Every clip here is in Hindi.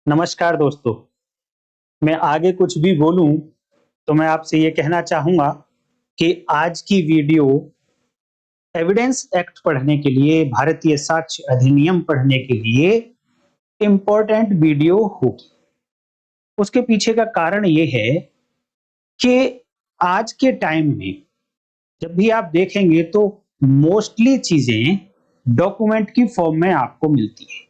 नमस्कार दोस्तों। मैं आगे कुछ भी बोलूं तो मैं आपसे ये कहना चाहूंगा कि आज की वीडियो एविडेंस एक्ट पढ़ने के लिए, भारतीय साक्ष्य अधिनियम पढ़ने के लिए इम्पोर्टेंट वीडियो होगी। उसके पीछे का कारण ये है कि आज के टाइम में जब भी आप देखेंगे तो मोस्टली चीजें डॉक्यूमेंट की फॉर्म में आपको मिलती है।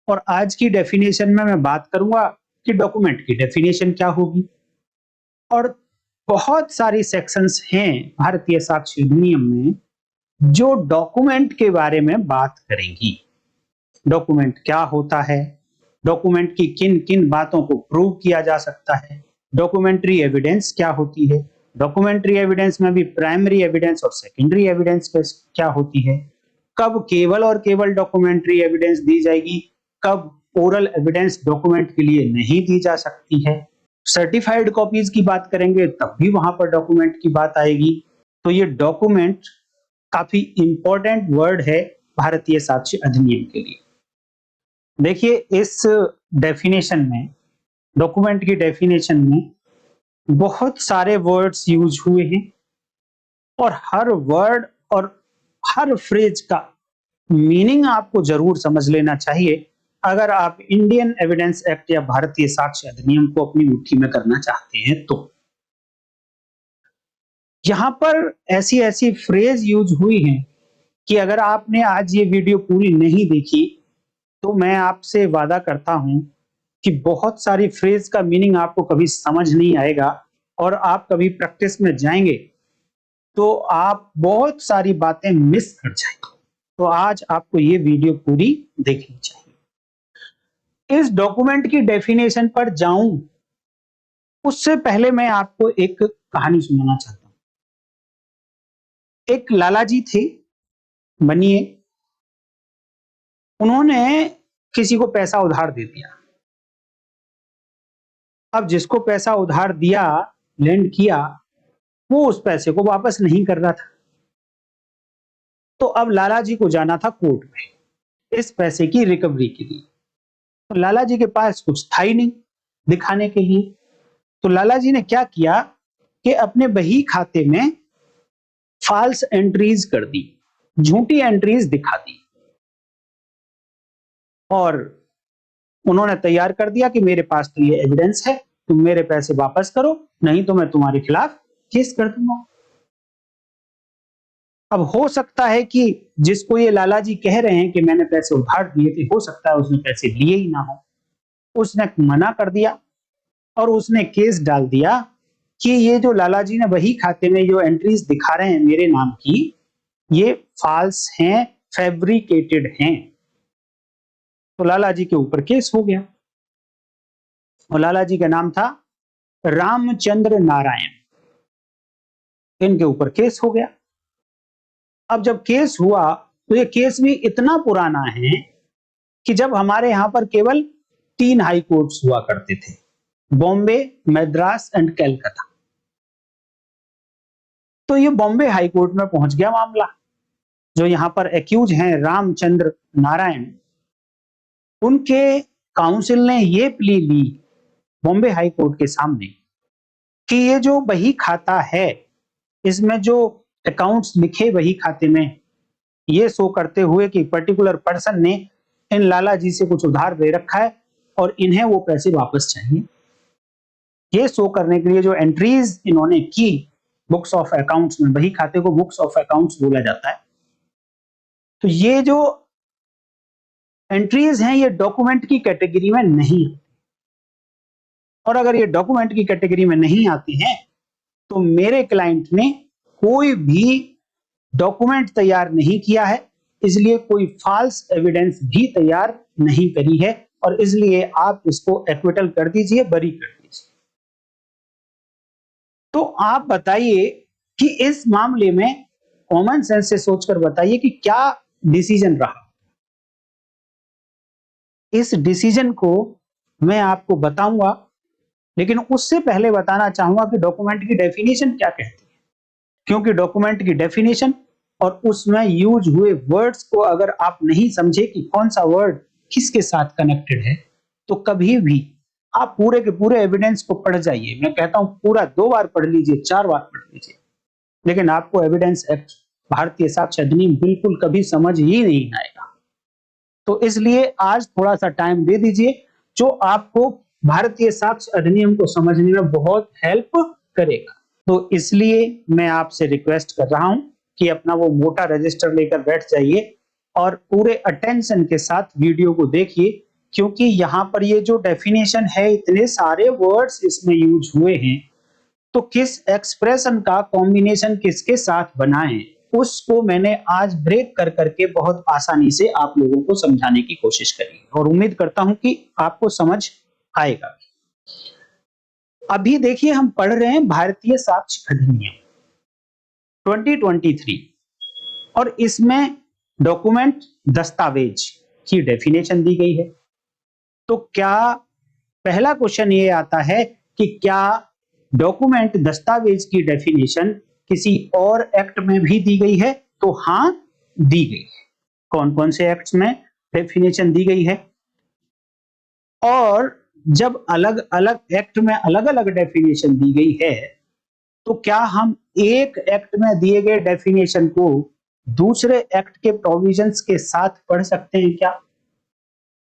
और आज की डेफिनेशन में मैं बात करूंगा कि डॉक्यूमेंट की डेफिनेशन क्या होगी। और बहुत सारी सेक्शंस हैं भारतीय साक्ष्य अधिनियम में जो डॉक्यूमेंट के बारे में बात करेंगी। डॉक्यूमेंट क्या होता है, डॉक्यूमेंट की किन किन बातों को प्रूव किया जा सकता है, डॉक्यूमेंट्री एविडेंस क्या होती है, डॉक्यूमेंट्री एविडेंस में भी प्राइमरी एविडेंस और सेकेंडरी एविडेंस क्या होती है, कब केवल और केवल डॉक्यूमेंट्री एविडेंस दी जाएगी, कब ओरल एविडेंस डॉक्यूमेंट के लिए नहीं दी जा सकती है। सर्टिफाइड कॉपीज की बात करेंगे तब भी वहां पर डॉक्यूमेंट की बात आएगी। तो ये डॉक्यूमेंट काफी इंपॉर्टेंट वर्ड है भारतीय साक्ष्य अधिनियम के लिए। देखिए, इस डेफिनेशन में, डॉक्यूमेंट की डेफिनेशन में बहुत सारे वर्ड्स यूज हुए हैं और हर वर्ड और हर फ्रेज का मीनिंग आपको जरूर समझ लेना चाहिए अगर आप इंडियन एविडेंस एक्ट या भारतीय साक्ष्य अधिनियम को अपनी मुट्ठी में करना चाहते हैं। तो यहां पर ऐसी ऐसी फ्रेज यूज हुई हैं कि अगर आपने आज ये वीडियो पूरी नहीं देखी तो मैं आपसे वादा करता हूं कि बहुत सारी फ्रेज का मीनिंग आपको कभी समझ नहीं आएगा और आप कभी प्रैक्टिस में जाएंगे तो आप बहुत सारी बातें मिस कर जाएंगे। तो आज आपको ये वीडियो पूरी देखनी चाहिए। इस डॉक्यूमेंट की डेफिनेशन पर जाऊं उससे पहले मैं आपको एक कहानी सुनाना चाहता हूं। एक लाला जी थे, बनिए, उन्होंने किसी को पैसा उधार दे दिया। अब जिसको पैसा उधार दिया, लेंड किया, वो उस पैसे को वापस नहीं कर रहा था। तो अब लाला जी को जाना था कोर्ट में इस पैसे की रिकवरी के लिए। तो लाला जी के पास कुछ था ही नहीं दिखाने के लिए। तो लाला जी ने क्या किया कि अपने बही खाते में फॉल्स एंट्रीज कर दी, झूठी एंट्रीज दिखा दी और उन्होंने तैयार कर दिया कि मेरे पास तो ये एविडेंस है, तुम मेरे पैसे वापस करो, नहीं तो मैं तुम्हारे खिलाफ केस कर दूंगा। अब हो सकता है कि जिसको ये लाला जी कह रहे हैं कि मैंने पैसे उधार दिए थे, हो सकता है उसने पैसे लिए ही ना हो। उसने मना कर दिया और उसने केस डाल दिया कि ये जो लाला जी ने वही खाते में जो एंट्रीज दिखा रहे हैं मेरे नाम की, ये फॉल्स हैं, फैब्रिकेटेड हैं। तो लाला जी के ऊपर केस हो गया और लाला जी का नाम था रामचंद्र नारायण। इनके ऊपर केस हो गया। अब जब केस हुआ तो ये केस भी इतना पुराना है कि जब हमारे यहां पर केवल 3 हाई कोर्ट्स हुआ करते थे, बॉम्बे, मद्रास एंड कलकत्ता। तो ये बॉम्बे हाई कोर्ट में पहुंच गया मामला। जो यहां पर एक्यूज हैं रामचंद्र नारायण, उनके काउंसिल ने ये प्ली ली बॉम्बे हाई कोर्ट के सामने कि ये जो बही खाता है, इसमें जो अकाउंट्स लिखे बही खाते में, ये शो करते हुए कि पर्टिकुलर पर्सन ने इन लाला जी से कुछ उधार दे रखा है और इन्हें वो पैसे वापस चाहिए। ये शो करने के लिए जो एंट्रीज इन्होंने की बुक्स ऑफ अकाउंट्स में, बही खाते को बुक्स ऑफ अकाउंट्स बोला जाता है। तो ये जो एंट्रीज हैं ये डॉक्यूमेंट की कैटेगरी में नहीं, और अगर ये डॉक्यूमेंट की कैटेगरी में नहीं आती हैं तो मेरे क्लाइंट ने कोई भी डॉक्यूमेंट तैयार नहीं किया है, इसलिए कोई फॉल्स एविडेंस भी तैयार नहीं करी है और इसलिए आप इसको एक्विटल कर दीजिए, बरी कर दीजिए। तो आप बताइए कि इस मामले में कॉमन सेंस से सोचकर बताइए कि क्या डिसीजन रहा। इस डिसीजन को मैं आपको बताऊंगा, लेकिन उससे पहले बताना चाहूंगा कि डॉक्यूमेंट की डेफिनेशन क्या कहती है। क्योंकि डॉक्यूमेंट की डेफिनेशन और उसमें यूज हुए वर्ड्स को अगर आप नहीं समझे कि कौन सा वर्ड किसके साथ कनेक्टेड है, तो कभी भी आप पूरे के पूरे एविडेंस को पढ़ जाइए, मैं कहता हूं पूरा 2 बार पढ़ लीजिए, 4 बार पढ़ लीजिए, लेकिन आपको एविडेंस एक्ट, भारतीय साक्ष्य अधिनियम बिल्कुल कभी समझ ही नहीं आएगा। तो इसलिए आज थोड़ा सा टाइम दे दीजिए, जो आपको भारतीय साक्ष्य अधिनियम को समझने में बहुत हेल्प करेगा। तो इसलिए मैं आपसे रिक्वेस्ट कर रहा हूं कि अपना वो मोटा रजिस्टर लेकर बैठ जाइए और पूरे अटेंशन के साथ वीडियो को देखिए, क्योंकि यहाँ पर ये जो डेफिनेशन है, इतने सारे वर्ड्स इसमें यूज हुए हैं, तो किस एक्सप्रेशन का कॉम्बिनेशन किसके साथ बनाएं, उसको मैंने आज ब्रेक कर करके बहुत आसानी से आप लोगों को समझाने की कोशिश करी और उम्मीद करता हूं कि आपको समझ आएगा। अभी देखिए, हम पढ़ रहे हैं भारतीय साक्ष्य अधिनियम 2023 और इसमें डॉक्यूमेंट, दस्तावेज की डेफिनेशन दी गई है। तो क्या पहला क्वेश्चन ये आता है कि क्या डॉक्यूमेंट, दस्तावेज की डेफिनेशन किसी और एक्ट में भी दी गई है? तो हां, दी गई है। कौन कौन से एक्ट्स में डेफिनेशन दी गई है? और जब अलग अलग एक्ट में अलग अलग डेफिनेशन दी गई है, तो क्या हम एक एक्ट में दिए गए डेफिनेशन को दूसरे एक्ट के प्रोविजंस के साथ पढ़ सकते हैं क्या?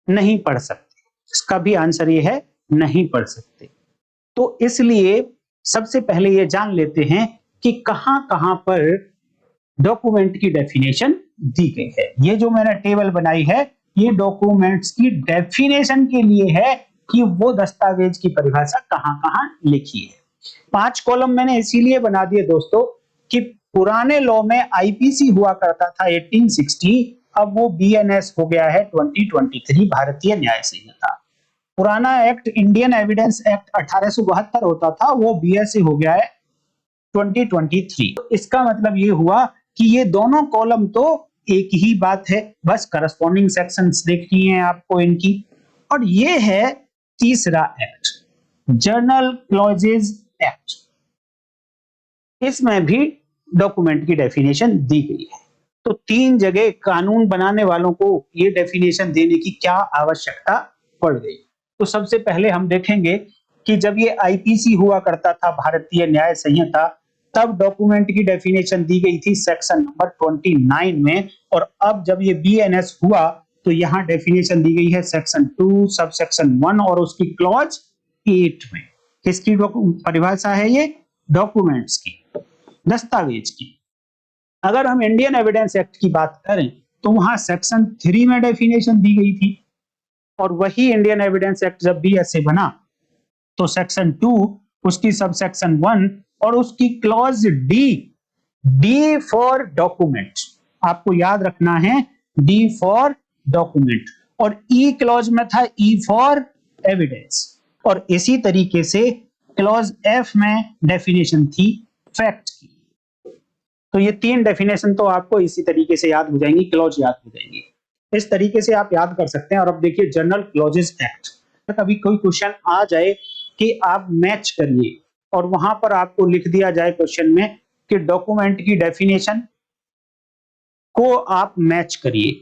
नहीं पढ़ सकते। इसका भी आंसर ये है, नहीं पढ़ सकते। तो इसलिए सबसे पहले ये जान लेते हैं कि कहां कहां पर डॉक्यूमेंट की डेफिनेशन दी गई है। ये जो मैंने टेबल बनाई है, ये डॉक्यूमेंट्स की डेफिनेशन के लिए है कि वो दस्तावेज की परिभाषा कहां कहां लिखी है। 5 कॉलम मैंने इसीलिए बना दिए दोस्तों कि पुराने लॉ में आईपीसी हुआ करता था 1860, अब वो बीएनएस हो गया है 2023, भारतीय न्याय संहिता। पुराना एक्ट इंडियन एविडेंस एक्ट 1872 होता था, वो बीएसए हो गया है 2023। तो इसका मतलब ये हुआ कि ये दोनों कॉलम तो एक ही बात है, बस करस्पॉन्डिंग सेक्शंस देखनी है आपको इनकी। और ये है तीसरा एक्ट, जर्नल क्लॉजेज एक्ट। इसमें भी डॉक्यूमेंट की डेफिनेशन दी गई है। तो 3 जगह कानून बनाने वालों को ये डेफिनेशन देने की क्या आवश्यकता पड़ गई। तो सबसे पहले हम देखेंगे कि जब ये आईपीसी हुआ करता था, भारतीय न्याय संहिता, तब डॉक्यूमेंट की डेफिनेशन दी गई थी सेक्शन नंबर 29 में, और अब जब ये बीएनएस हुआ तो यहां डेफिनेशन दी गई है सेक्शन 2 सब सेक्शन 1 और उसकी क्लॉज 8 में। किसकी परिभाषा है ये? डॉक्यूमेंट्स की, दस्तावेज की। अगर हम इंडियन एविडेंस एक्ट की बात करें तो वहां सेक्शन 3 में डेफिनेशन दी गई थी, और वही इंडियन एविडेंस एक्ट जब बीएसए बना तो सेक्शन 2, उसकी सब सेक्शन 1 और उसकी क्लॉज डी फॉर डॉक्यूमेंट, आपको याद रखना है, डी फॉर डॉक्यूमेंट, और ई क्लॉज में था ई फॉर एविडेंस। और इसी तरीके से क्लॉज एफ में डेफिनेशन थी फैक्ट की। तो ये 3 डेफिनेशन तो आपको इसी तरीके से याद हो जाएंगी, क्लॉज याद हो जाएंगी। इस तरीके से आप याद कर सकते हैं। और अब देखिए जनरल क्लॉजेस एक्ट, कभी कोई क्वेश्चन आ जाए कि आप मैच करिए और वहां पर आपको लिख दिया जाए क्वेश्चन में कि डॉक्यूमेंट की डेफिनेशन को आप मैच करिए।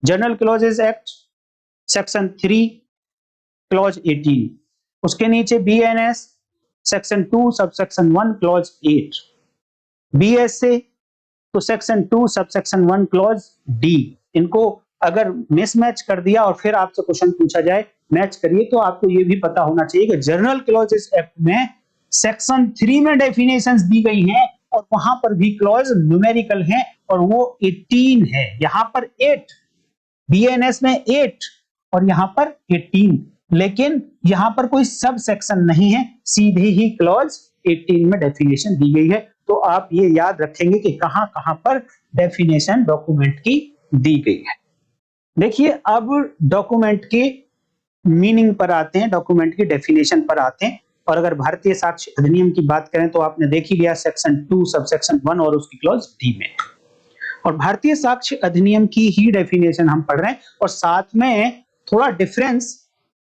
General clauses act section 3 clause 18, उसके नीचे BNS section 2 sub section 1 clause 8, BSA तो section 2 sub section 1 clause D. इनको अगर मिसमैच कर दिया और फिर आपसे क्वेश्चन पूछा जाए मैच करिए, तो आपको ये भी पता होना चाहिए कि जनरल क्लॉजेस एक्ट में सेक्शन 3 में डेफिनेशंस दी गई हैं और वहां पर भी क्लॉज न्यूमेरिकल है और वो 18 है। यहां पर 8, बीएनएस में 8 और यहां पर 18, लेकिन यहां पर कोई सब सेक्शन नहीं है, सीधे ही क्लॉज 18 में डेफिनेशन दी गई है। तो आप ये याद रखेंगे कि कहां कहां पर डेफिनेशन डॉक्यूमेंट की दी गई है। देखिए, अब डॉक्यूमेंट की मीनिंग पर आते हैं, डॉक्यूमेंट की डेफिनेशन पर आते हैं। और अगर भारतीय साक्ष्य अधिनियम की बात करें तो आपने देख ही लिया सेक्शन 2 सब सेक्शन 1 और उसकी क्लॉज डी में। और भारतीय साक्ष्य अधिनियम की ही डेफिनेशन हम पढ़ रहे हैं, और साथ में थोड़ा डिफरेंस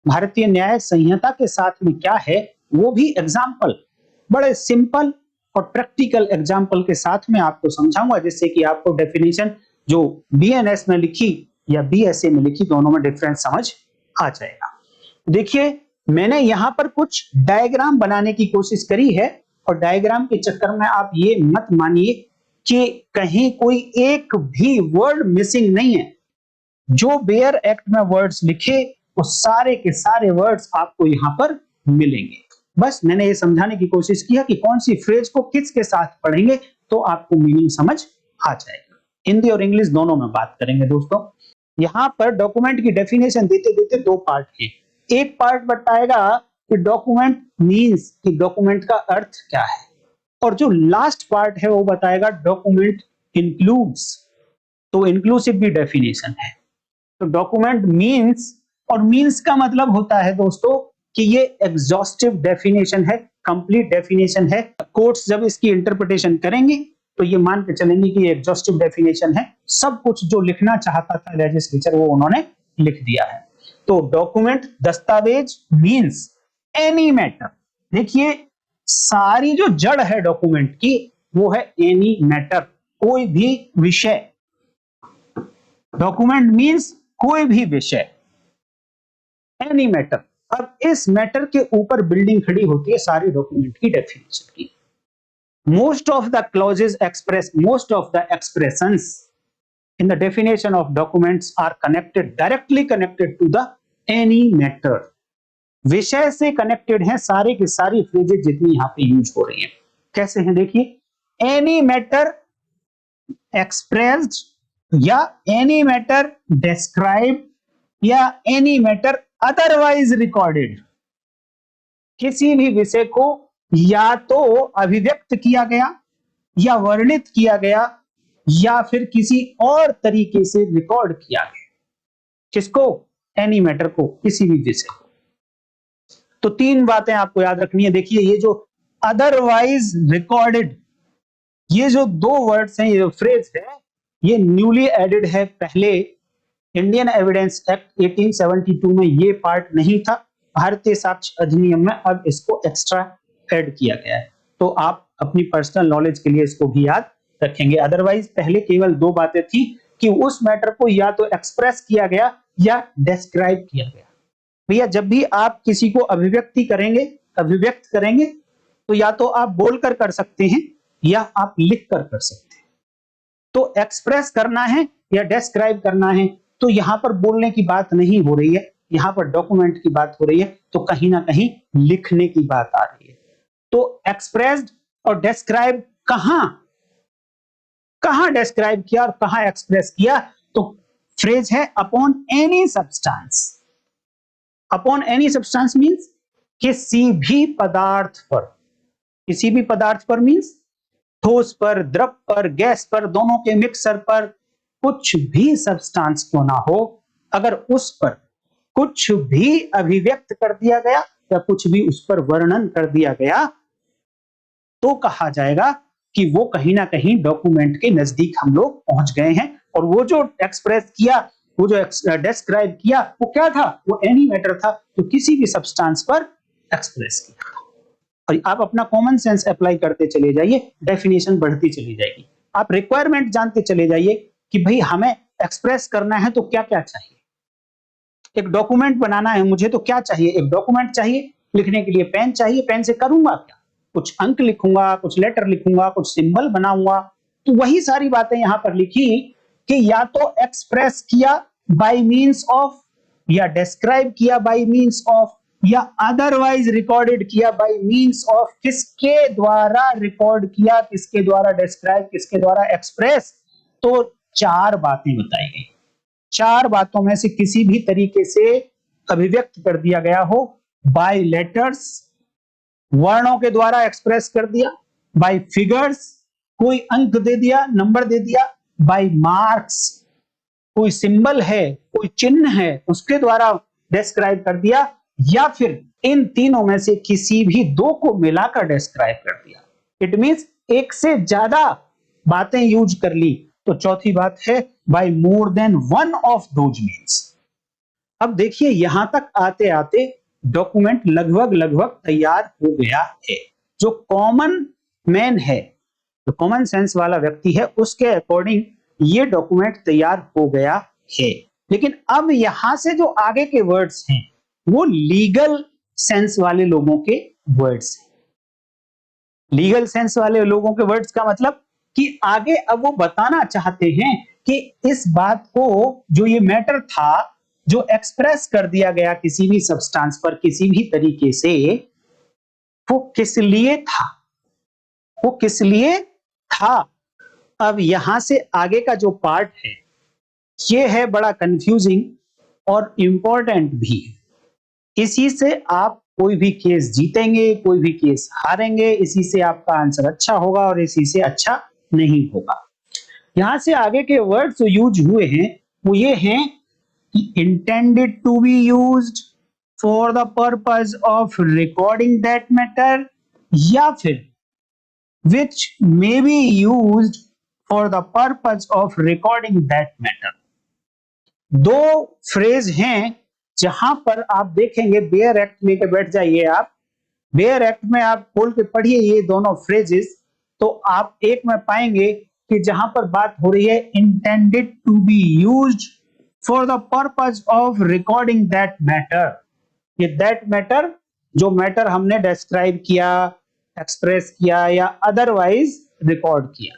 भारतीय न्याय संहिता के साथ में क्या है वो भी एग्जाम्पल, बड़े सिंपल और प्रैक्टिकल एग्जाम्पल के साथ में आपको समझाऊंगा, जिससे कि आपको डेफिनेशन जो बीएनएस में लिखी या बीएसए में लिखी, दोनों में डिफरेंस समझ आ जाएगा। देखिए मैंने यहां पर कुछ डायग्राम बनाने की कोशिश करी है, और डायग्राम के चक्कर में आप ये मत मानिए कि कहीं कोई एक भी वर्ड मिसिंग नहीं है। जो बेयर एक्ट में वर्ड्स लिखे वो सारे के सारे वर्ड्स आपको यहां पर मिलेंगे। बस मैंने ये समझाने की कोशिश किया कि कौन सी फ्रेज को किसके साथ पढ़ेंगे तो आपको मीनिंग समझ आ जाएगा। हिंदी और इंग्लिश दोनों में बात करेंगे दोस्तों। यहां पर डॉक्यूमेंट की डेफिनेशन देते देते दो पार्ट है। एक पार्ट बताएगा कि डॉक्यूमेंट मीन्स, कि डॉक्यूमेंट का अर्थ क्या है, और जो लास्ट पार्ट है वो बताएगा डॉक्यूमेंट इंक्लूड्स। तो इंक्लूसिव भी डेफिनेशन है। तो डॉक्यूमेंट मीन्स, और मीन्स का मतलब होता है दोस्तों कि ये एग्जॉस्टिव डेफिनेशन है, कंप्लीट डेफिनेशन है। कोर्ट्स जब इसकी इंटरप्रिटेशन करेंगे तो ये मान के चलेंगे कि ये एग्जॉस्टिव डेफिनेशन है, सब कुछ जो लिखना चाहता था लेजिस्लेचर वो उन्होंने लिख दिया है। तो डॉक्यूमेंट दस्तावेज मीन्स एनी मैटर। देखिए सारी जो जड़ है डॉक्यूमेंट की वो है एनी मैटर, कोई भी विषय। डॉक्यूमेंट मीन्स कोई भी विषय, एनी मैटर। अब इस मैटर के ऊपर बिल्डिंग खड़ी होती है सारी डॉक्यूमेंट की डेफिनेशन की। Most of the clauses express, most of the expressions in the definition of documents are connected, directly connected to the any matter. विषय से कनेक्टेड हैं सारे की सारी फ्रेजेस जितनी यहां पे यूज हो रही हैं। कैसे हैं देखिए, एनी मैटर एक्सप्रेस्ड, या एनी मैटर डिस्क्राइब, या एनी मैटर अदरवाइज रिकॉर्डेड। किसी भी विषय को या तो अभिव्यक्त किया गया, या वर्णित किया गया, या फिर किसी और तरीके से रिकॉर्ड किया गया। किसको? एनी मैटर को, किसी भी विषय को। तो तीन बातें आपको याद रखनी है। देखिए ये जो अदरवाइज रिकॉर्डेड, ये जो दो वर्ड्स हैं, ये जो फ्रेज है, ये न्यूली एडेड है। पहले इंडियन एविडेंस एक्ट 1872 में ये पार्ट नहीं था, भारतीय साक्ष्य अधिनियम में अब इसको एक्स्ट्रा ऐड किया गया है। तो आप अपनी पर्सनल नॉलेज के लिए इसको भी याद रखेंगे। अदरवाइज पहले केवल दो बातें थी कि उस मैटर को या तो एक्सप्रेस किया गया या डिस्क्राइब किया गया। भैया जब भी आप किसी को अभिव्यक्त करेंगे तो या तो आप बोलकर कर सकते हैं या आप लिख कर सकते हैं। तो एक्सप्रेस करना है या डिस्क्राइब करना है तो यहां पर बोलने की बात नहीं हो रही है, यहां पर डॉक्यूमेंट की बात हो रही है, तो कहीं ना कहीं लिखने की बात आ रही है। तो एक्सप्रेस्ड और डिस्क्राइब कहां डिस्क्राइब किया और कहां एक्सप्रेस किया? तो फ्रेज है upon any substance. Upon any substance means किसी भी पदार्थ पर, किसी भी पदार्थ पर मींस ठोस पर, द्रव पर, गैस पर, दोनों के मिक्सर पर, कुछ भी सब्सटेंस क्यों ना हो, अगर उस पर कुछ भी अभिव्यक्त कर दिया गया या कुछ भी उस पर वर्णन कर दिया गया तो कहा जाएगा कि वो कहीं ना कहीं डॉक्यूमेंट के नजदीक हम लोग पहुंच गए हैं। और वो जो एक्सप्रेस किया, वो जो डिस्क्राइब किया, वो क्या था? वो एनी मैटर था, तो किसी भी सब्सटेंस पर एक्सप्रेस किया। और आप अपना कॉमन सेंस अप्लाई करते चले जाइए, डेफिनेशन बढ़ती चली जाएगी। आप रिक्वायरमेंट जानते चले जाइए कि भाई हमें एक्सप्रेस करना है तो क्या क्या चाहिए। एक डॉक्यूमेंट बनाना है मुझे तो क्या चाहिए? एक डॉक्यूमेंट चाहिए, लिखने के लिए पेन चाहिए, पेन से करूंगा क्या? कुछ अंक लिखूंगा, कुछ लेटर लिखूंगा, कुछ सिंबल बनाऊंगा। तो वही सारी बातें यहां पर लिखी कि या तो एक्सप्रेस किया बाय मींस ऑफ, या डिस्क्राइब किया बाय मींस ऑफ, या अदरवाइज रिकॉर्डेड किया बाय मींस ऑफ। किसके द्वारा रिकॉर्ड किया, किसके द्वारा डिस्क्राइब, किसके द्वारा एक्सप्रेस? तो चार बातें बताई गई। चार बातों में से किसी भी तरीके से अभिव्यक्त कर दिया गया हो, बाय लेटर्स, वर्णों के द्वारा एक्सप्रेस कर दिया, बाय फिगर्स, कोई अंक दे दिया, नंबर दे दिया, बाय मार्क्स, कोई सिंबल है, कोई चिन्ह है, उसके द्वारा डिस्क्राइब कर दिया, या फिर इन तीनों में से किसी भी दो को मिलाकर डिस्क्राइब कर दिया। इट मींस एक से ज्यादा बातें यूज कर ली। तो चौथी बात है by more than one of those means. अब देखिए यहां तक आते आते डॉक्यूमेंट लगभग तैयार हो गया है। जो कॉमन मैन है, जो कॉमन सेंस वाला व्यक्ति है, उसके अकॉर्डिंग ये डॉक्यूमेंट तैयार हो गया है। लेकिन अब यहां से जो आगे के वर्ड्स हैं वो लीगल सेंस वाले लोगों के वर्ड्स हैं। लीगल सेंस वाले लोगों के वर्ड्स का मतलब कि आगे अब वो बताना चाहते हैं कि इस बात को, जो ये मैटर था, जो एक्सप्रेस कर दिया गया किसी भी सब्सटेंस पर किसी भी तरीके से, वो किस लिए था, वो किस लिए था। अब यहां से आगे का जो पार्ट है ये है बड़ा कंफ्यूजिंग और इंपॉर्टेंट भी। इसी से आप कोई भी केस जीतेंगे, कोई भी केस हारेंगे, इसी से आपका आंसर अच्छा होगा और इसी से अच्छा नहीं होगा। यहां से आगे के वर्ड्स जो यूज हुए हैं वो ये हैं कि intended to be used for the purpose of recording that matter, या फिर which may be used for the purpose of recording that matter। दो फ्रेज हैं जहां पर आप देखेंगे, बेयर एक्ट लेके बैठ जाइए आप, बेयर एक्ट में आप खोल के पढ़िए ये दोनों फ्रेजेस, तो आप एक में पाएंगे कि जहां पर बात हो रही है intended to be used for the purpose of recording that matter. ये दैट मैटर, जो मैटर हमने डिस्क्राइब किया, एक्सप्रेस किया या अदरवाइज रिकॉर्ड किया।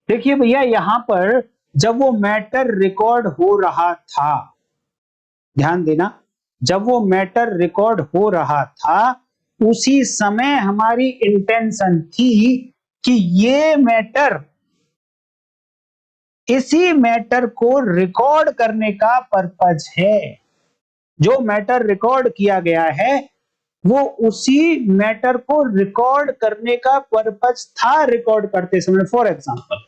देखिए भैया, यहां पर जब वो मैटर रिकॉर्ड हो रहा था, ध्यान देना, जब वो मैटर रिकॉर्ड हो रहा था उसी समय हमारी इंटेंशन थी कि ये मैटर, इसी मैटर को रिकॉर्ड करने का पर्पज है। जो मैटर रिकॉर्ड किया गया है वो उसी मैटर को रिकॉर्ड करने का पर्पज था रिकॉर्ड करते समय। फॉर एग्जांपल,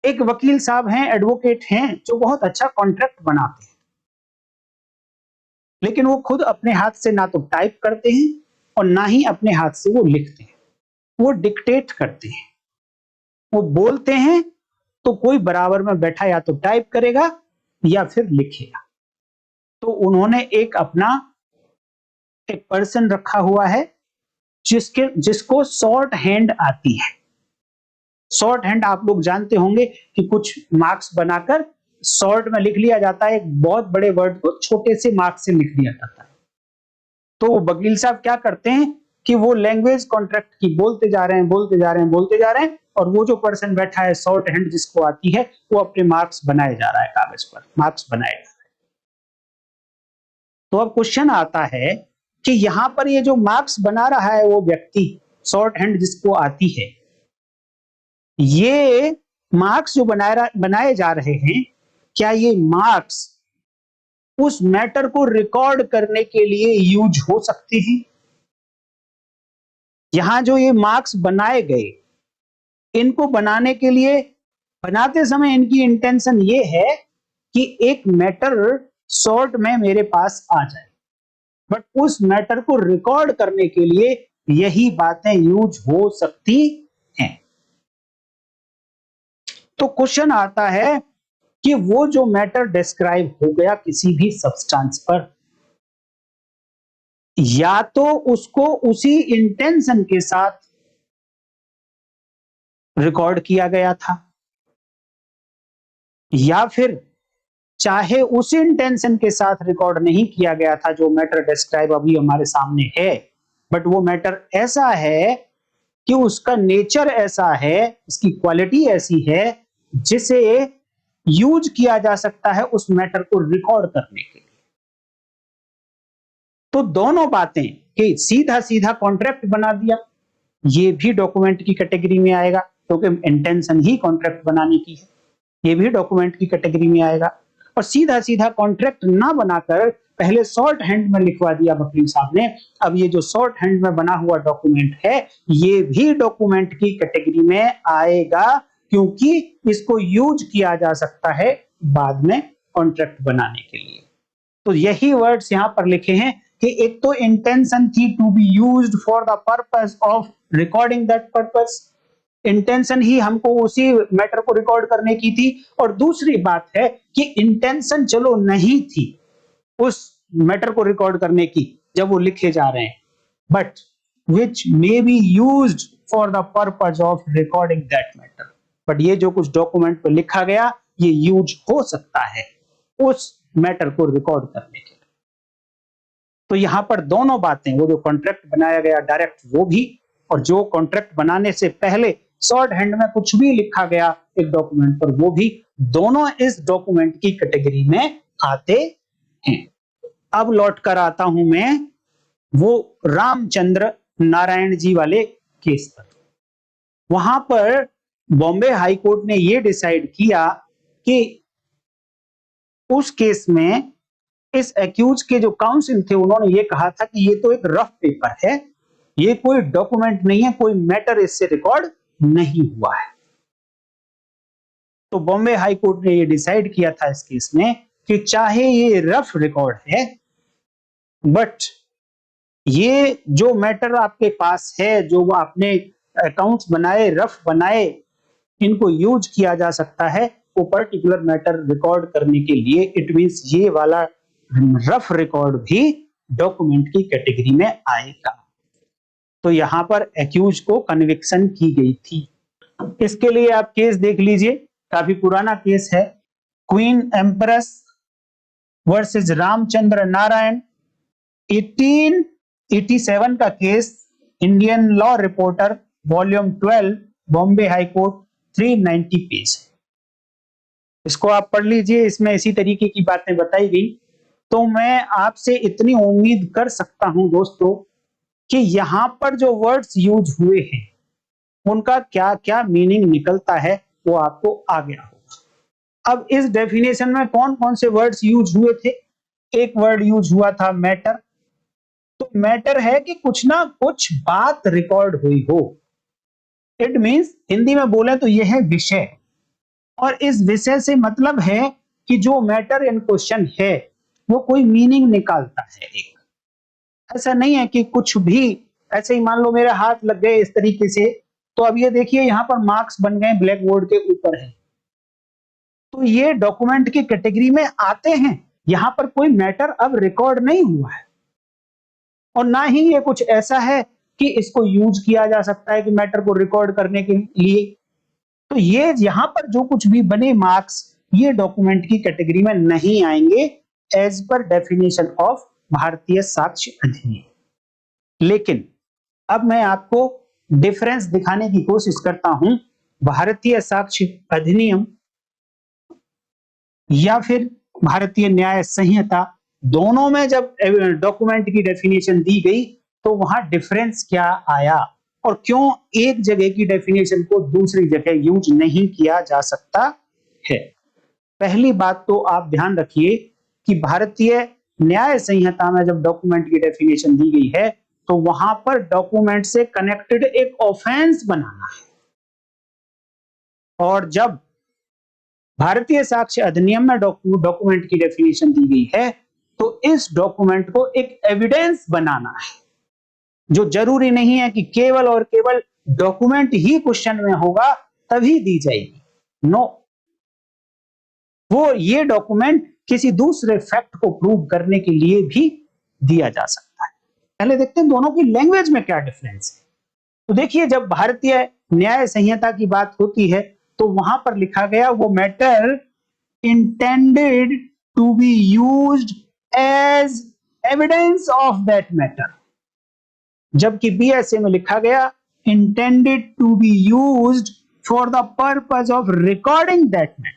एक वकील साहब हैं, एडवोकेट हैं, जो बहुत अच्छा कॉन्ट्रैक्ट बनाते हैं, लेकिन वो खुद अपने हाथ से ना तो टाइप करते हैं और ना ही अपने हाथ से वो लिखते हैं। वो डिक्टेट करते हैं, वो बोलते हैं तो कोई बराबर में बैठा या तो टाइप करेगा या फिर लिखेगा। तो उन्होंने एक अपना एक पर्सन रखा हुआ है जिसको शॉर्ट हैंड आती है। शॉर्ट हैंड आप लोग जानते होंगे कि कुछ मार्क्स बनाकर शॉर्ट में लिख लिया जाता है, एक बहुत बड़े वर्ड को छोटे से मार्क्स से लिख दिया जाता है। तो वकील साहब क्या करते हैं कि वो लैंग्वेज कॉन्ट्रैक्ट की बोलते जा रहे हैं, बोलते जा रहे हैं, बोलते जा रहे हैं, और वो जो पर्सन बैठा है शॉर्ट हैंड जिसको आती है, वो अपने मार्क्स बनाए जा रहा है, कागज पर मार्क्स बनाए जा रहा है। तो अब क्वेश्चन आता है कि यहां पर ये जो मार्क्स बना रहा है वो व्यक्ति, शॉर्ट हैंड जिसको आती है, ये मार्क्स जो बनाए जा रहे हैं, क्या ये मार्क्स उस मैटर को रिकॉर्ड करने के लिए यूज हो सकते हैं? यहां जो ये मार्क्स बनाए गए, इनको बनाने के लिए, बनाते समय इनकी इंटेंशन ये है कि एक मैटर शॉर्ट में मेरे पास आ जाए, बट उस मैटर को रिकॉर्ड करने के लिए यही बातें यूज हो सकती हैं। तो क्वेश्चन आता है कि वो जो मैटर डिस्क्राइब हो गया किसी भी सब्सटेंस पर, या तो उसको उसी इंटेंशन के साथ रिकॉर्ड किया गया था, या फिर चाहे उस इंटेंशन के साथ रिकॉर्ड नहीं किया गया था जो मैटर डिस्क्राइब अभी हमारे सामने है, बट वो मैटर ऐसा है कि उसका नेचर ऐसा है, उसकी क्वालिटी ऐसी है जिसे यूज किया जा सकता है उस मैटर को रिकॉर्ड करने के लिए। तो दोनों बातें, कि सीधा सीधा कॉन्ट्रैक्ट बना दिया, ये भी डॉक्यूमेंट की कैटेगरी में आएगा क्योंकि इंटेंशन ही कॉन्ट्रैक्ट बनाने की है, ये भी डॉक्यूमेंट की कैटेगरी में आएगा। और सीधा सीधा कॉन्ट्रैक्ट ना बनाकर पहले शॉर्ट हैंड में लिखवा दिया वकील साहब ने, अब ये जो शॉर्ट हैंड में बना हुआ डॉक्यूमेंट है ये भी डॉक्यूमेंट की कैटेगरी में आएगा, क्योंकि इसको यूज किया जा सकता है बाद में कॉन्ट्रैक्ट बनाने के लिए। तो यही वर्ड्स यहां पर लिखे हैं कि एक तो इंटेंशन थी to be used for the purpose of recording that purpose, intention ही हमको उसी मैटर को रिकॉर्ड करने की थी, और दूसरी बात है कि इंटेंशन चलो नहीं थी उस मैटर को रिकॉर्ड करने की जब वो लिखे जा रहे हैं, but which may be used for the purpose of recording that matter. But ये जो कुछ डॉक्यूमेंट पे लिखा गया ये यूज हो सकता है उस मैटर को रिकॉर्ड करने के लिए। तो यहाँ पर दोनों बातें, वो जो कॉन्ट्रैक्ट बनाया गया डायरेक्ट वो भी, और जो कॉन्ट्रैक्ट बनाने से पहले शॉर्ट हैंड में कुछ भी लिखा गया एक डॉक्यूमेंट पर, वो भी, दोनों इस डॉक्यूमेंट की कैटेगरी में आते हैं। अब लौट कर आता हूं मैं वो रामचंद्र नारायण जी वाले केस पर। वहां पर बॉम्बे हाई कोर्ट ने यह डिसाइड किया कि उस केस में इस एक्यूज के जो काउंसिल थे उन्होंने ये कहा था कि ये तो एक रफ पेपर है, ये कोई डॉक्यूमेंट नहीं है, कोई मैटर इससे रिकॉर्ड नहीं हुआ है। तो बॉम्बे हाई कोर्ट ने ये डिसाइड किया था इस केस में कि चाहे ये रफ रिकॉर्ड है, बट ये जो मैटर आपके पास है, जो आपने अकाउंट्स बनाए, रफ बनाए, इनको यूज किया जा सकता है वो पर्टिकुलर मैटर रिकॉर्ड करने के लिए। इट मींस ये वाला रफ रिकॉर्ड भी डॉक्यूमेंट की कैटेगरी में आएगा। तो यहां पर एक्यूज को कन्विक्शन की गई थी। इसके लिए आप केस देख लीजिए, काफी पुराना केस है, queen empress versus Ramchandra Narayan, 1887 का case, Indian law reporter volume 12, Bombay high court, 390 page. इसको आप पढ़ लीजिए, इसमें इसी तरीके की बातें बताई गई। तो मैं आपसे इतनी उम्मीद कर सकता हूं दोस्तों कि यहां पर जो वर्ड्स यूज हुए हैं उनका क्या क्या मीनिंग निकलता है वो आपको आ गया होगा। अब इस डेफिनेशन में कौन कौन से वर्ड्स यूज हुए थे? एक वर्ड यूज हुआ था मैटर। तो मैटर है कि कुछ ना कुछ बात रिकॉर्ड हुई हो। इट मींस हिंदी में बोले तो यह है विषय, और इस विषय से मतलब है कि जो मैटर इन क्वेश्चन है वो कोई मीनिंग निकालता है। एक ऐसा नहीं है कि कुछ भी ऐसे ही, मान लो मेरे हाथ लग गए इस तरीके से, तो अब ये देखिए यहां पर मार्क्स बन गए ब्लैक बोर्ड के ऊपर है, तो ये डॉक्यूमेंट की कैटेगरी में आते हैं। यहां पर कोई मैटर अब रिकॉर्ड नहीं हुआ है, और ना ही ये कुछ ऐसा है कि इसको यूज किया जा सकता है कि मैटर को रिकॉर्ड करने के लिए। तो ये यहां पर जो कुछ भी बने मार्क्स, ये डॉक्यूमेंट की कैटेगरी में नहीं आएंगे एज पर डेफिनेशन ऑफ भारतीय साक्ष्य अधिनियम। लेकिन अब मैं आपको डिफरेंस दिखाने की कोशिश करता हूं भारतीय साक्ष्य अधिनियम या फिर भारतीय न्याय संहिता, दोनों में जब डॉक्यूमेंट की डेफिनेशन दी गई तो वहां डिफरेंस क्या आया, और क्यों एक जगह की डेफिनेशन को दूसरी जगह यूज नहीं किया जा सकता है। पहली बात तो आप ध्यान रखिए कि भारतीय न्याय संहिता में जब डॉक्यूमेंट की डेफिनेशन दी गई है तो वहां पर डॉक्यूमेंट से कनेक्टेड एक ऑफेंस बनाना है, और जब भारतीय साक्ष्य अधिनियम में डॉक्यूमेंट की डेफिनेशन दी गई है तो इस डॉक्यूमेंट को एक एविडेंस बनाना है, जो जरूरी नहीं है कि केवल और केवल डॉक्यूमेंट ही क्वेश्चन में होगा तभी दी जाएगी। नो, वो ये डॉक्यूमेंट किसी दूसरे फैक्ट को प्रूव करने के लिए भी दिया जा सकता है। पहले देखते हैं दोनों की लैंग्वेज में क्या डिफरेंस है। तो देखिए, जब भारतीय न्याय संहिता की बात होती है तो वहां पर लिखा गया वो matter intended to be used as evidence of that matter, जबकि बीएसए में लिखा गया intended to be used for the purpose of recording that matter.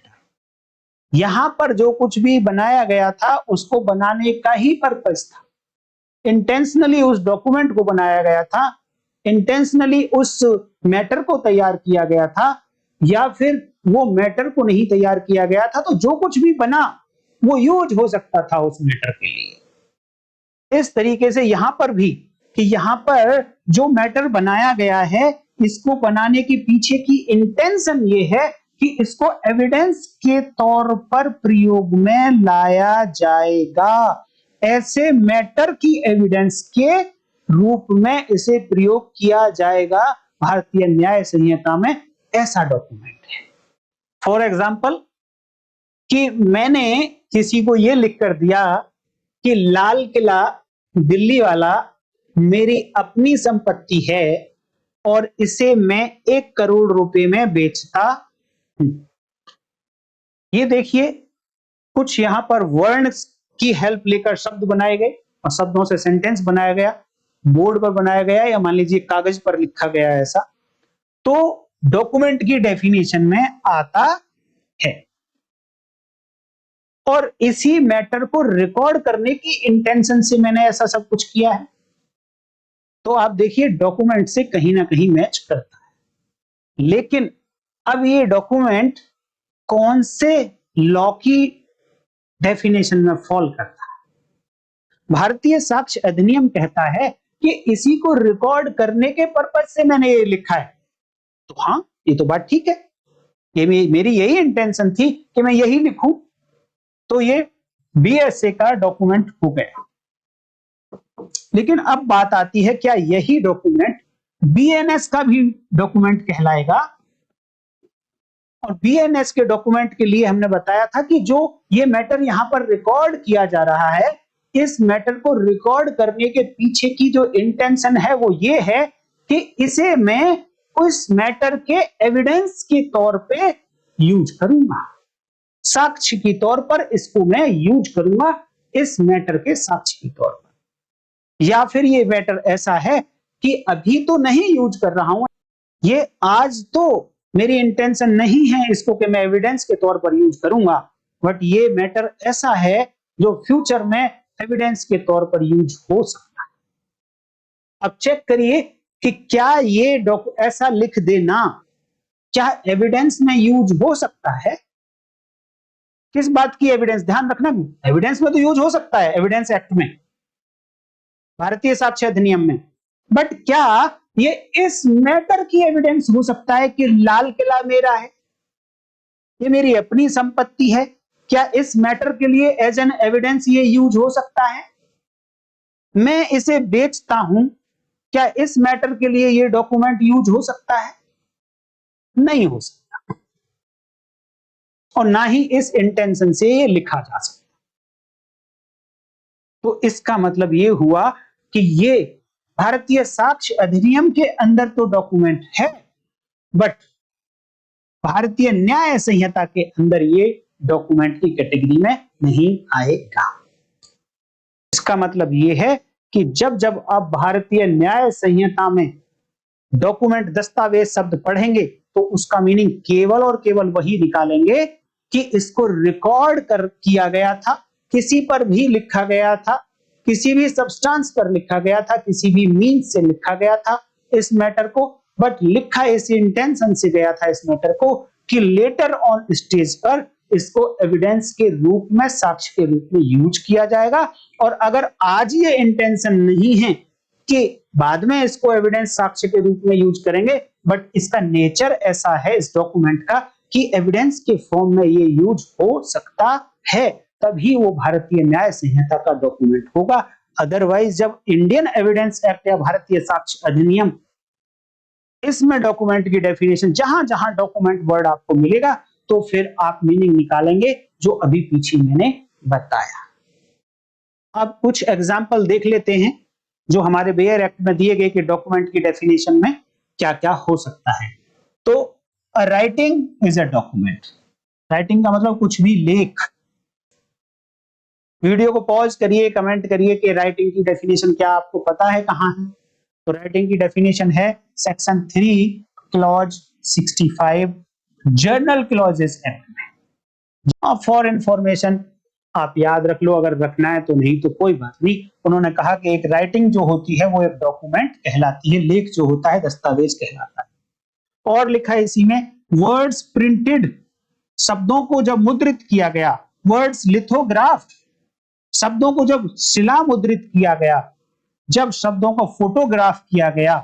यहां पर जो कुछ भी बनाया गया था उसको बनाने का ही पर्पस था, इंटेंशनली उस डॉक्यूमेंट को बनाया गया था, इंटेंशनली उस मैटर को तैयार किया गया था, या फिर वो मैटर को नहीं तैयार किया गया था तो जो कुछ भी बना वो यूज हो सकता था उस मैटर के लिए। इस तरीके से यहां पर भी कि यहां पर जो मैटर बनाया गया है इसको बनाने के पीछे की इंटेंशन ये है कि इसको एविडेंस के तौर पर प्रयोग में लाया जाएगा, ऐसे मैटर की एविडेंस के रूप में इसे प्रयोग किया जाएगा। भारतीय न्याय संहिता में ऐसा डॉक्यूमेंट है। फॉर एग्जाम्पल कि मैंने किसी को यह लिख कर दिया कि लाल किला दिल्ली वाला मेरी अपनी संपत्ति है और इसे मैं 1 करोड़ रुपए में बेचता हूं। ये देखिए, कुछ यहां पर वर्ण की हेल्प लेकर शब्द बनाए गए, और शब्दों से सेंटेंस बनाया गया, बोर्ड पर बनाया गया या मान लीजिए कागज पर लिखा गया ऐसा, तो डॉक्यूमेंट की डेफिनेशन में आता है। और इसी मैटर को रिकॉर्ड करने की इंटेंशन से मैंने ऐसा सब कुछ किया है। तो आप देखिए डॉक्यूमेंट से कहीं ना कहीं मैच करता है। लेकिन अब ये डॉक्यूमेंट कौन से लॉ की डेफिनेशन में फॉल करता है? भारतीय साक्ष्य अधिनियम कहता है कि इसी को रिकॉर्ड करने के पर्पज से मैंने ये लिखा है। तो हाँ, ये तो बात ठीक है, ये मेरी यही इंटेंशन थी कि मैं यही लिखूं, तो ये बीएसए का डॉक्यूमेंट हो गया। लेकिन अब बात आती है, क्या यही डॉक्यूमेंट बीएनएस का भी डॉक्यूमेंट कहलाएगा? और बीएनएस के डॉक्यूमेंट के लिए हमने बताया था कि जो ये मैटर यहां पर रिकॉर्ड किया जा रहा है, इस मैटर को रिकॉर्ड करने के पीछे की जो इंटेंशन है वो ये है कि इसे मैं उस मैटर के एविडेंस के तौर पे यूज करूंगा, साक्ष्य के तौर पर इसको मैं यूज करूंगा, इस मैटर के साक्ष्य के तौर पर। या फिर ये मैटर ऐसा है कि अभी तो नहीं यूज कर रहा हूं, ये आज तो मेरी इंटेंशन नहीं है इसको कि मैं एविडेंस के तौर पर यूज करूंगा, बट ये मैटर ऐसा है जो फ्यूचर में एविडेंस के तौर पर यूज हो सकता है। अब चेक करिए कि क्या ये ऐसा लिख देना क्या एविडेंस में यूज हो सकता है? किस बात की एविडेंस? ध्यान रखना, एविडेंस में तो यूज हो सकता है, एविडेंस एक्ट में, भारतीय साक्ष्य अधिनियम में, बट क्या ये इस मैटर की एविडेंस हो सकता है कि लाल किला मेरा है, ये मेरी अपनी संपत्ति है? क्या इस मैटर के लिए एज एन एविडेंस ये यूज हो सकता है? मैं इसे बेचता हूं, क्या इस मैटर के लिए ये डॉक्यूमेंट यूज हो सकता है? नहीं हो सकता, और ना ही इस इंटेंशन से ये लिखा जा सकता। तो इसका मतलब ये हुआ कि ये भारतीय साक्ष्य अधिनियम के अंदर तो डॉक्यूमेंट है, बट भारतीय न्याय संहिता के अंदर ये डॉक्यूमेंट की कैटेगरी में नहीं आएगा। इसका मतलब ये है कि जब जब आप भारतीय न्याय संहिता में डॉक्यूमेंट, दस्तावेज शब्द पढ़ेंगे तो उसका मीनिंग केवल और केवल वही निकालेंगे कि इसको रिकॉर्ड किया गया था, किसी पर भी लिखा गया था, किसी भी सब्सटेंस पर लिखा गया था, किसी भी मीन्स से लिखा गया था इस मैटर को, बट लिखा इस इंटेंशन से गया था इस मैटर को कि लेटर ऑन स्टेज पर इसको एविडेंस के रूप में, साक्ष्य के रूप में यूज किया जाएगा। और अगर आज ये इंटेंशन नहीं है कि बाद में इसको एविडेंस, साक्ष्य के रूप में यूज करेंगे, बट इसका नेचर ऐसा है इस डॉक्यूमेंट का कि एविडेंस के फॉर्म में ये यूज हो सकता है, तभी वो भारतीय न्याय संहिता का डॉक्यूमेंट होगा। अदरवाइज जब इंडियन एविडेंस एक्ट या भारतीय साक्ष्य अधिनियम, इसमें डॉक्यूमेंट की डेफिनेशन, जहां जहां डॉक्यूमेंट वर्ड आपको मिलेगा तो फिर आप मीनिंग निकालेंगे जो अभी पीछे मैंने बताया। अब कुछ एग्जाम्पल देख लेते हैं जो हमारे बेयर एक्ट में दिए गए कि डॉक्यूमेंट की डेफिनेशन में क्या क्या हो सकता है। तो writing is a document. Writing का मतलब कुछ भी लेख। वीडियो को पॉज करिए, कमेंट करिए कि राइटिंग की डेफिनेशन क्या आपको पता है कहां है। तो राइटिंग की डेफिनेशन है section 3 clause 65 journal clauses act में। फॉर इंफॉर्मेशन आप याद रख लो, अगर रखना है तो, नहीं तो कोई बात नहीं। उन्होंने कहा कि एक राइटिंग जो होती है वो एक डॉक्यूमेंट कहलाती है, लेख जो होता है दस्तावेज कहलाता है। और लिखा है इसी में, वर्ड्स प्रिंटेड, शब्दों को जब मुद्रित किया गया, वर्ड्स लिथोग्राफ, शब्दों को जब शिला मुद्रित किया गया, जब शब्दों को फोटोग्राफ किया गया,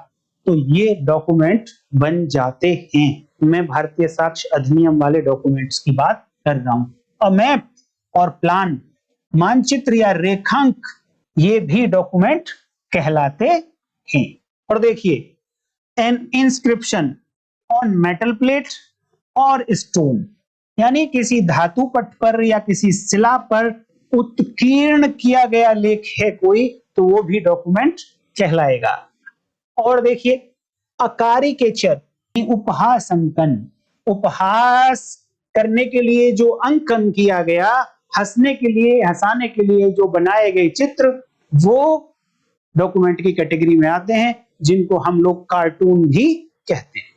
तो ये डॉक्यूमेंट बन जाते हैं। मैं भारतीय साक्ष्य अधिनियम वाले डॉक्यूमेंट्स की बात कर रहा हूं। अ मैप और प्लान, मानचित्र या रेखांक, ये भी डॉक्यूमेंट कहलाते हैं। और देखिए, N inscription on metal plate और स्टोन, यानी किसी धातु पट पर या किसी शिला पर उत्कीर्ण किया गया लेख है कोई, तो वो भी डॉक्यूमेंट कहलाएगा। और देखिए, अकारिकेचर, उपहास अंकन, उपहास करने के लिए जो अंकन किया गया, हंसने के लिए, हंसाने के लिए जो बनाए गए चित्र, वो डॉक्यूमेंट की कैटेगरी में आते हैं जिनको हम लोग कार्टून भी कहते हैं।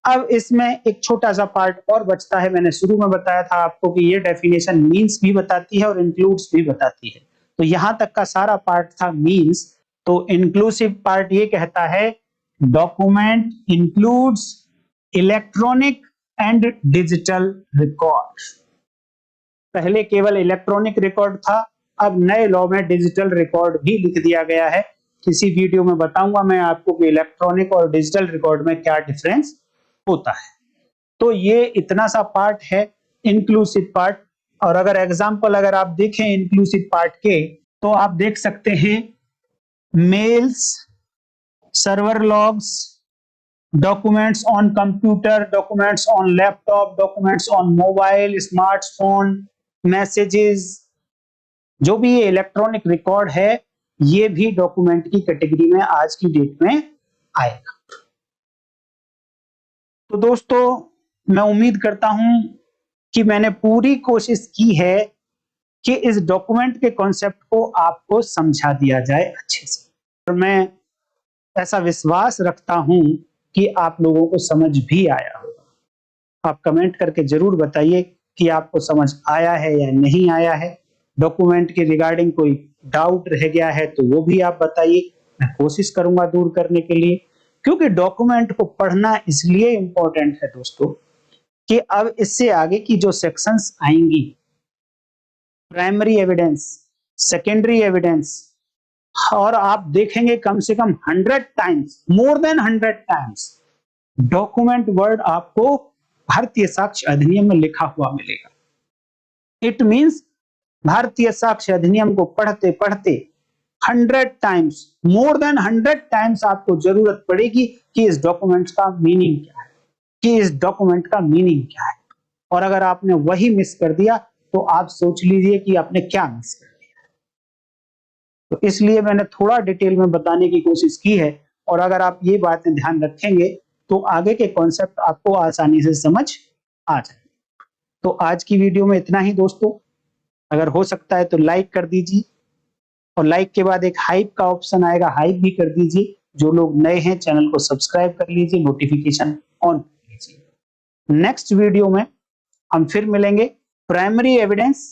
अब इसमें एक छोटा सा पार्ट और बचता है। मैंने शुरू में बताया था आपको कि ये डेफिनेशन मीन्स भी बताती है और इंक्लूड्स भी बताती है। तो यहां तक का सारा पार्ट था मीन्स। तो इंक्लूसिव पार्ट ये कहता है document includes electronic and digital record. पहले केवल इलेक्ट्रॉनिक रिकॉर्ड था, अब नए लॉ में डिजिटल रिकॉर्ड भी लिख दिया गया है। किसी वीडियो में बताऊंगा मैं आपको कि इलेक्ट्रॉनिक और डिजिटल रिकॉर्ड में क्या डिफरेंस होता है। तो ये इतना सा पार्ट है इंक्लूसिव पार्ट। और अगर आप देखें इंक्लूसिव पार्ट के, तो आप देख सकते हैं mails, server logs, documents on computer, documents on laptop, documents on mobile, smartphone, messages, जो भी ये इलेक्ट्रॉनिक रिकॉर्ड है ये भी डॉक्यूमेंट की कैटेगरी में आज की डेट में आएगा। तो दोस्तों मैं उम्मीद करता हूं कि मैंने पूरी कोशिश की है कि इस डॉक्यूमेंट के कॉन्सेप्ट को आपको समझा दिया जाए अच्छे से। और मैं ऐसा विश्वास रखता हूं कि आप लोगों को समझ भी आया होगा। आप कमेंट करके जरूर बताइए कि आपको समझ आया है या नहीं आया है। डॉक्यूमेंट के रिगार्डिंग कोई डाउट रह गया है तो वो भी आप बताइए, मैं कोशिश करूंगा दूर करने के लिए। क्योंकि डॉक्यूमेंट को पढ़ना इसलिए इंपॉर्टेंट है दोस्तों कि अब इससे आगे की जो सेक्शंस आएंगी, प्राइमरी एविडेंस, सेकेंडरी एविडेंस, और आप देखेंगे कम से कम 100 times, more than 100 times document word आपको भारतीय साक्ष्य अधिनियम में लिखा हुआ मिलेगा। इट मींस भारतीय साक्ष्य अधिनियम को पढ़ते पढ़ते 100 टाइम्स, मोर देन 100 टाइम्स आपको जरूरत पड़ेगी कि इस डॉक्यूमेंट का मीनिंग क्या है, कि इस डॉक्यूमेंट का मीनिंग क्या है। और अगर आपने वही मिस कर दिया तो आप सोच लीजिए कि आपने क्या मिस कर दिया। तो इसलिए मैंने थोड़ा डिटेल में बताने की कोशिश की है। और अगर आप ये बातें ध्यान रखेंगे तो आगे के कॉन्सेप्ट आपको आसानी से समझ आ जाए। तो आज की वीडियो में इतना ही दोस्तों। अगर हो सकता है तो लाइक कर दीजिए, और लाइक के बाद एक हाइप का ऑप्शन आएगा, हाइप भी कर दीजिए। जो लोग नए हैं चैनल को सब्सक्राइब कर लीजिए, नोटिफिकेशन ऑन कर लीजिए। नेक्स्ट वीडियो में हम फिर मिलेंगे प्राइमरी एविडेंस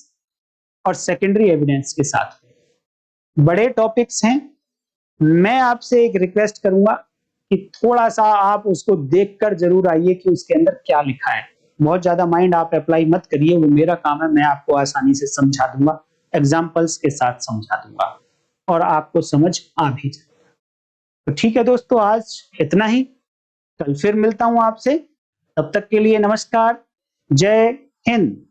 और सेकेंडरी एविडेंस के साथ। बड़े टॉपिक्स हैं। मैं आपसे एक रिक्वेस्ट करूंगा कि थोड़ा सा आप उसको देखकर जरूर आइए कि उसके अंदर क्या लिखा है। बहुत ज्यादा माइंड आप अप्लाई मत करिए, वो मेरा काम है, मैं आपको आसानी से समझा दूंगा, एग्जाम्पल्स के साथ समझा दूंगा और आपको समझ आ भी जाएगा। तो ठीक है दोस्तों, आज इतना ही। कल फिर मिलता हूं आपसे, तब तक के लिए नमस्कार, जय हिंद।